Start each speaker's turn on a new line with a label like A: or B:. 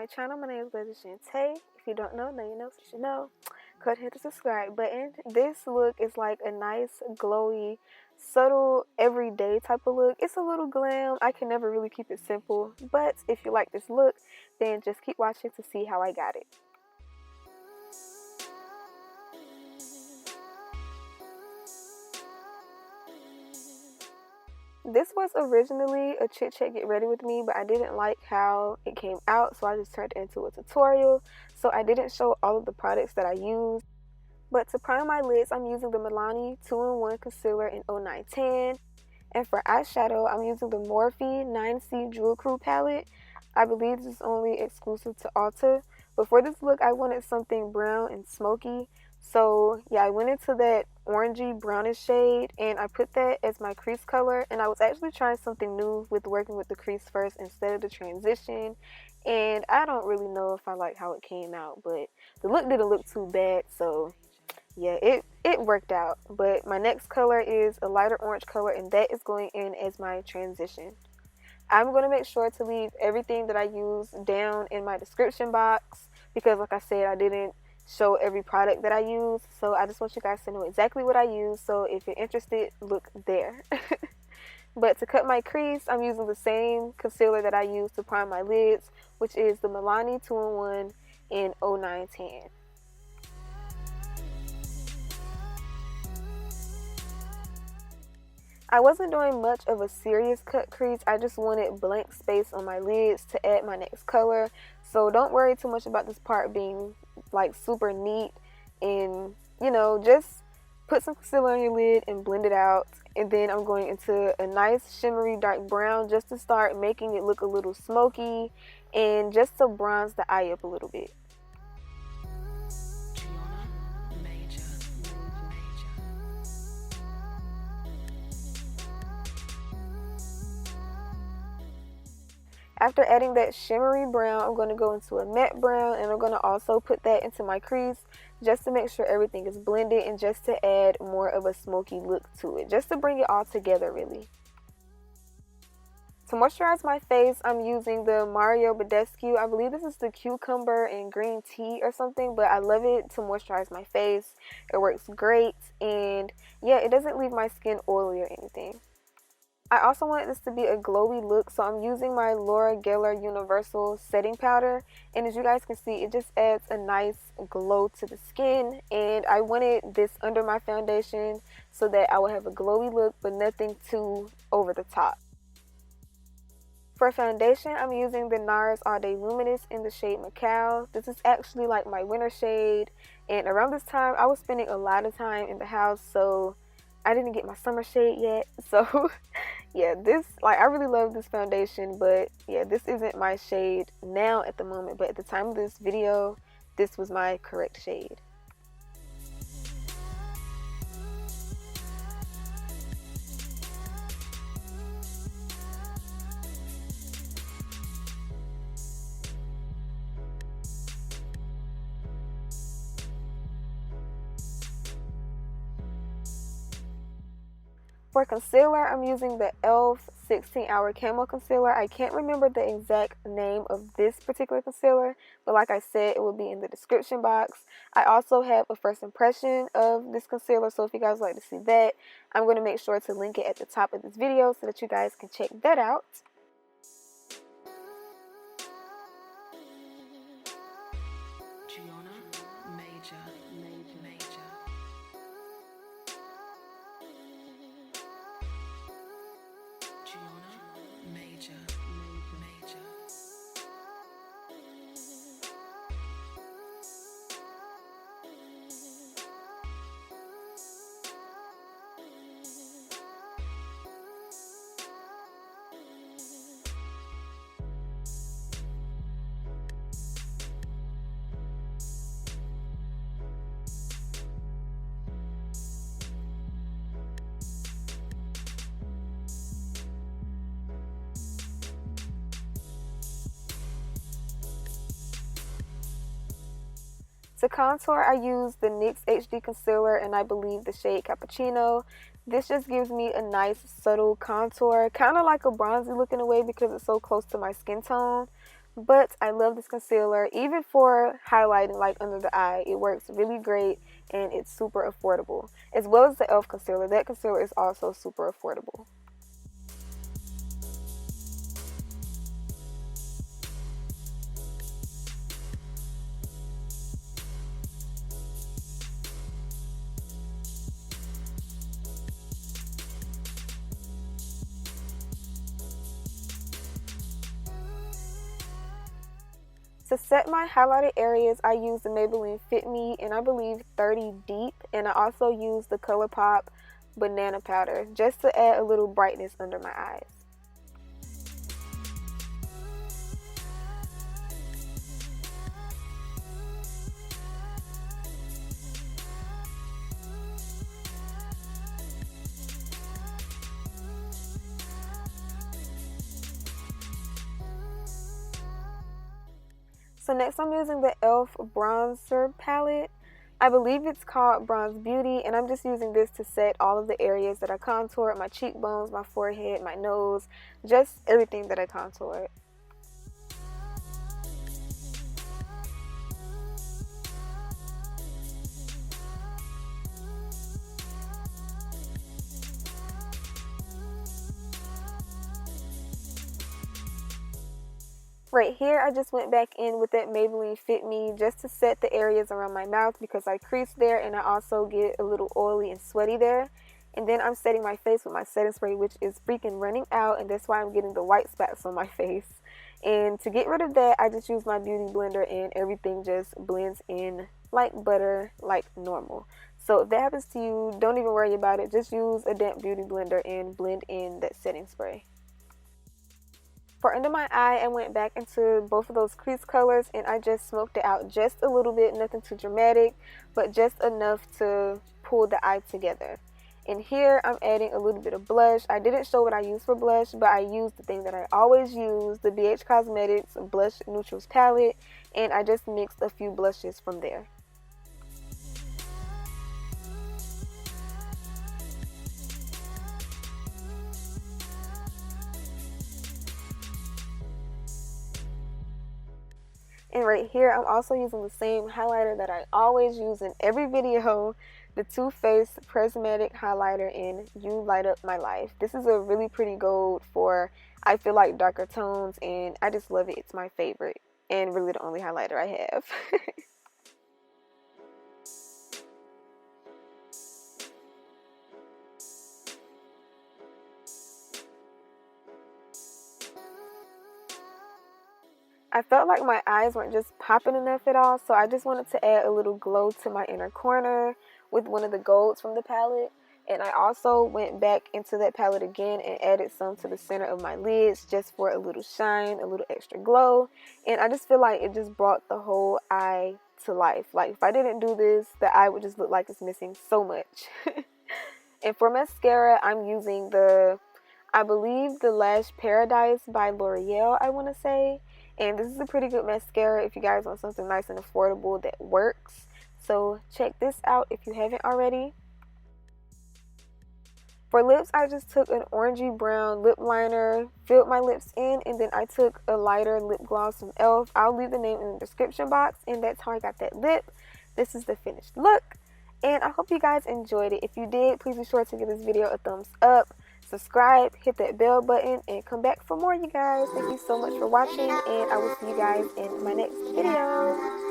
A: channel. My name is Alaysia Chantae. If you don't know, now you know, so you should know. Go ahead and hit the subscribe button. This look is like a nice, glowy, subtle, everyday type of look. It's a little glam. I can never really keep it simple. But if you like this look, then just keep watching to see how I got it. This was originally a Chit Chat Get Ready With Me, but I didn't like how it came out, so I just turned it into a tutorial. So I didn't show all of the products that I used. But to prime my lids, I'm using the Milani 2-in-1 Concealer in 0910. And for eyeshadow, I'm using the Morphe 9C Jewel Crew palette. I believe this is only exclusive to Ulta. But for this look, I wanted something brown and smoky. So yeah, I went into that orangey brownish shade and I put that as my crease color. And I was actually trying something new with working with the crease first instead of the transition. And I don't really know if I like how it came out, but the look didn't look too bad. So yeah, it worked out. But my next color is a lighter orange color, and that is going in as my transition. I'm going to make sure to leave everything that I use down in my description box because, like I said, I didn't show every product that I use. So I just want you guys to know exactly what I use. So if you're interested, look there. But to cut my crease, I'm using the same concealer that I use to prime my lids, which is the Milani 2-in-1 in 0910. I wasn't doing much of a serious cut crease. I just wanted blank space on my lids to add my next color. So don't worry too much about this part being like super neat, and you know, just put some concealer on your lid and blend it out. And then I'm going into a nice shimmery dark brown just to start making it look a little smoky and just to bronze the eye up a little bit. After adding that shimmery brown, I'm going to go into a matte brown, and I'm going to also put that into my crease just to make sure everything is blended and just to add more of a smoky look to it, just to bring it all together really. To moisturize my face, I'm using the Mario Badescu. I believe this is the cucumber and green tea or something, but I love it to moisturize my face. It works great, and yeah, it doesn't leave my skin oily or anything. I also wanted this to be a glowy look, so I'm using my Laura Geller Universal Setting Powder. And as you guys can see, it just adds a nice glow to the skin. And I wanted this under my foundation so that I would have a glowy look, but nothing too over the top. For foundation, I'm using the NARS All Day Luminous in the shade Macao. This is actually like my winter shade. And around this time, I was spending a lot of time in the house, so I didn't get my summer shade yet. So yeah, I really love this foundation, but yeah, this isn't my shade now at the moment, but at the time of this video, this was my correct shade. For concealer, I'm using the e.l.f. 16-Hour Camo Concealer. I can't remember the exact name of this particular concealer, but like I said, it will be in the description box. I also have a first impression of this concealer, so if you guys would like to see that, I'm going to make sure to link it at the top of this video so that you guys can check that out. To contour, I use the NYX HD Concealer, and I believe the shade Cappuccino. This just gives me a nice subtle contour, kind of like a bronzy look in a way because it's so close to my skin tone. But I love this concealer, even for highlighting like under the eye. It works really great and it's super affordable. As well as the e.l.f. concealer. That concealer is also super affordable. To set my highlighted areas, I use the Maybelline Fit Me, and I believe 30 Deep, and I also use the ColourPop Banana Powder just to add a little brightness under my eyes. So next I'm using the e.l.f. bronzer palette. I believe it's called Bronze Beauty, and I'm just using this to set all of the areas that I contoured, my cheekbones, my forehead, my nose, just everything that I contoured. Right here, I just went back in with that Maybelline Fit Me just to set the areas around my mouth because I crease there and I also get a little oily and sweaty there. And then I'm setting my face with my setting spray, which is freaking running out, and that's why I'm getting the white spots on my face. And to get rid of that, I just use my beauty blender and everything just blends in like butter, like normal. So if that happens to you, don't even worry about it. Just use a damp beauty blender and blend in that setting spray. For under my eye, I went back into both of those crease colors and I just smoked it out just a little bit, nothing too dramatic, but just enough to pull the eye together. And here I'm adding a little bit of blush. I didn't show what I used for blush, but I used the thing that I always use, the BH Cosmetics Blush Neutrals palette, and I just mixed a few blushes from there. And right here, I'm also using the same highlighter that I always use in every video, the Too Faced Prismatic highlighter in You Light Up My Life. This is a really pretty gold for, I feel like, darker tones, and I just love it. It's my favorite, and really the only highlighter I have. I felt like my eyes weren't just popping enough at all, so I just wanted to add a little glow to my inner corner with one of the golds from the palette. And I also went back into that palette again and added some to the center of my lids just for a little shine, a little extra glow. And I just feel like it just brought the whole eye to life. Like if I didn't do this, the eye would just look like it's missing so much. And for mascara, I'm using I believe the Lash Paradise by L'Oreal, I want to say. And this is a pretty good mascara if you guys want something nice and affordable that works. So check this out if you haven't already. For lips, I just took an orangey brown lip liner, filled my lips in, and then I took a lighter lip gloss from e.l.f. I'll leave the name in the description box, and that's how I got that lip. This is the finished look, and I hope you guys enjoyed it. If you did, please be sure to give this video a thumbs up, subscribe, hit that bell button, and come back for more, you guys. Thank you so much for watching, and I will see you guys in my next video.